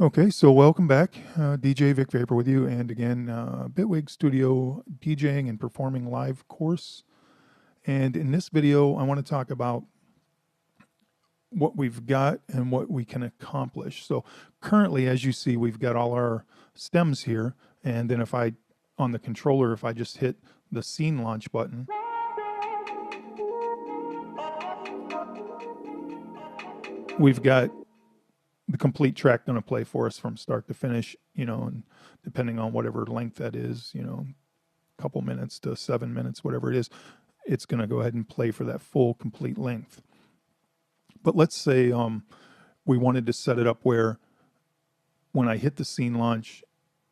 Okay, so welcome back. DJ Vic Vapor with you, and again, Bitwig Studio DJing and performing live course. And in this video, I want to talk about what we've got and what we can accomplish. So currently, as you see, we've got all our stems here, and then if I, on the controller, if I just hit the scene launch button, we've got the complete track going to play for us from start to finish, and depending on whatever length that is, a couple minutes to 7 minutes, whatever it is, it's going to go ahead and play for that full complete length. But let's say we wanted to set it up where when I hit the scene launch,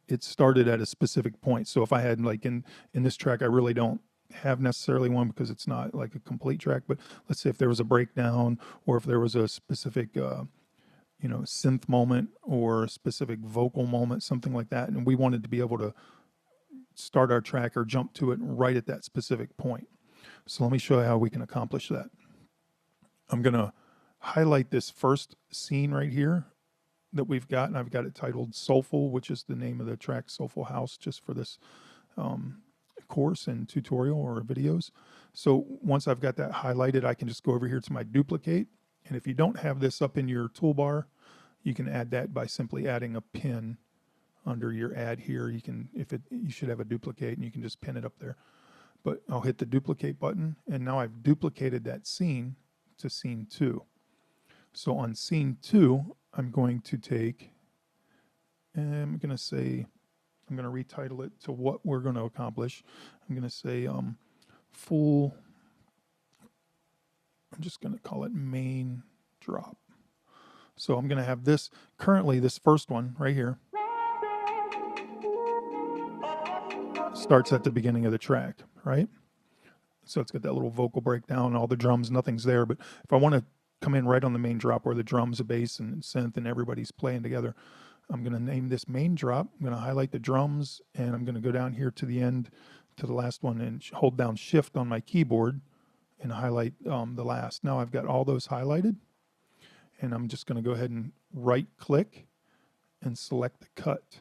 it started at a specific point. So if I had, like in this track, I really don't have necessarily one because it's not like a complete track, but let's say if there was a breakdown or if there was a specific synth moment or a specific vocal moment, something like that, and we wanted to be able to start our track or jump to it right at that specific point. So let me show you how we can accomplish that. I'm going to highlight this first scene right here that we've got, and I've got it titled Soulful, which is the name of the track, Soulful House, just for this course and tutorial or videos. So once I've got that highlighted, I can just go over here to my duplicate. And if you don't have this up in your toolbar, you can add that by simply adding a pin under your add here. You should have a duplicate and you can just pin it up there. But I'll hit the duplicate button, and now I've duplicated that scene to scene 2. So on scene 2, I'm going to take, and I'm going to retitle it to what we're going to accomplish. I'm going to say full, I'm just going to call it main drop. So I'm going to have this, currently this first one right here starts at the beginning of the track, right? So it's got that little vocal breakdown, all the drums, nothing's there. But if I want to come in right on the main drop where the drums, the bass, and synth, and everybody's playing together, I'm going to name this main drop. I'm going to highlight the drums, and I'm going to go down here to the end, to the last one, and hold down Shift on my keyboard and highlight the last. Now I've got all those highlighted, and I'm just going to go ahead and right-click and select the cut.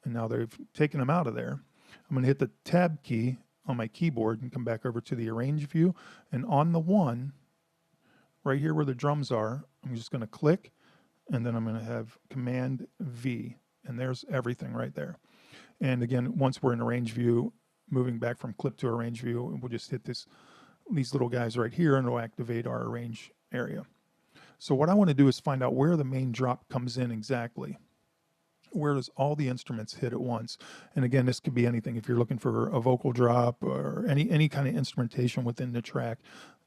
And now they've taken them out of there. I'm going to hit the Tab key on my keyboard and come back over to the Arrange view. And on the one, right here where the drums are, I'm just going to click, and then I'm going to have Command V, and there's everything right there. And again, once we're in Arrange view, moving back from clip to Arrange view, we'll just hit these little guys right here, and it'll activate our Arrange area. So what I want to do is find out where the main drop comes in exactly. Where does all the instruments hit at once? And again, this could be anything. If you're looking for a vocal drop or any kind of instrumentation within the track,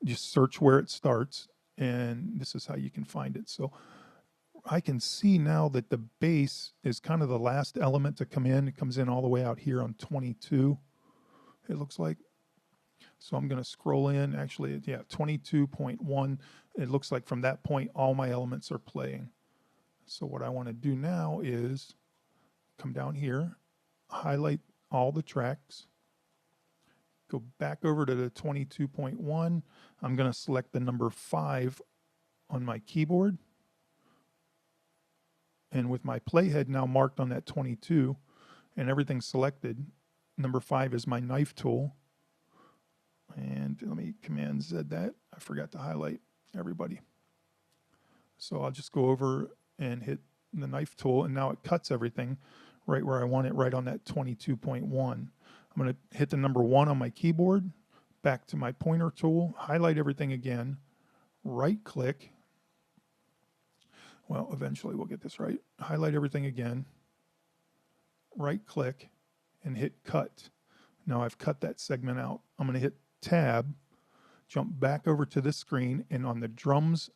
just search where it starts, and this is how you can find it. So I can see now that the bass is kind of the last element to come in. It comes in all the way out here on 22, it looks like. So I'm going to scroll in, actually, yeah, 22.1. It looks like from that point, all my elements are playing. So what I want to do now is come down here, highlight all the tracks, go back over to the 22.1. I'm going to select the number 5 on my keyboard. And with my playhead now marked on that 22 and everything selected, number 5 is my knife tool. And let me Command Z that. I forgot to highlight everybody. So I'll just go over and hit the knife tool, and now it cuts everything right where I want it, right on that 22.1. I'm going to hit the number 1 on my keyboard, back to my pointer tool, highlight everything again, right click. Well, eventually we'll get this right. Highlight everything again, right click, and hit cut. Now I've cut that segment out. I'm going to hit Tab, jump back over to this screen, and on the drums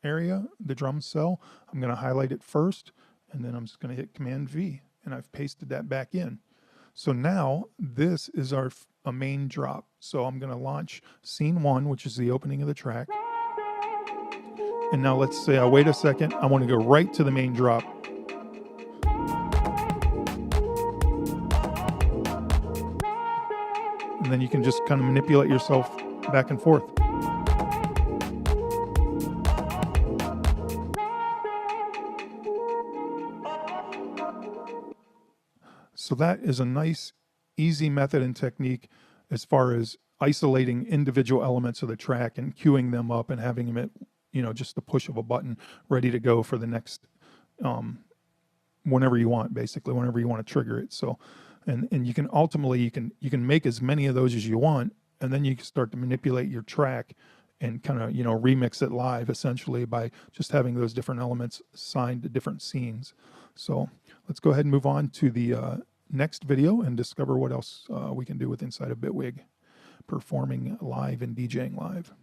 area, the drum cell, I'm going to highlight it first, and then I'm just going to hit Command V, and I've pasted that back in. So now this is a main drop. So I'm going to launch scene 1, which is the opening of the track. And now let's say I wait a second. I want to go right to the main drop. And then you can just kind of manipulate yourself back and forth. So that is a nice, easy method and technique as far as isolating individual elements of the track and queuing them up and having them at, you know, just the push of a button ready to go for the next, whenever you want, basically, whenever you want to trigger it. So, and you can ultimately, you can make as many of those as you want, and then you can start to manipulate your track and kind of, you know, remix it live essentially by just having those different elements assigned to different scenes. So let's go ahead and move on to the next video and discover what else we can do with inside of Bitwig performing live and DJing live.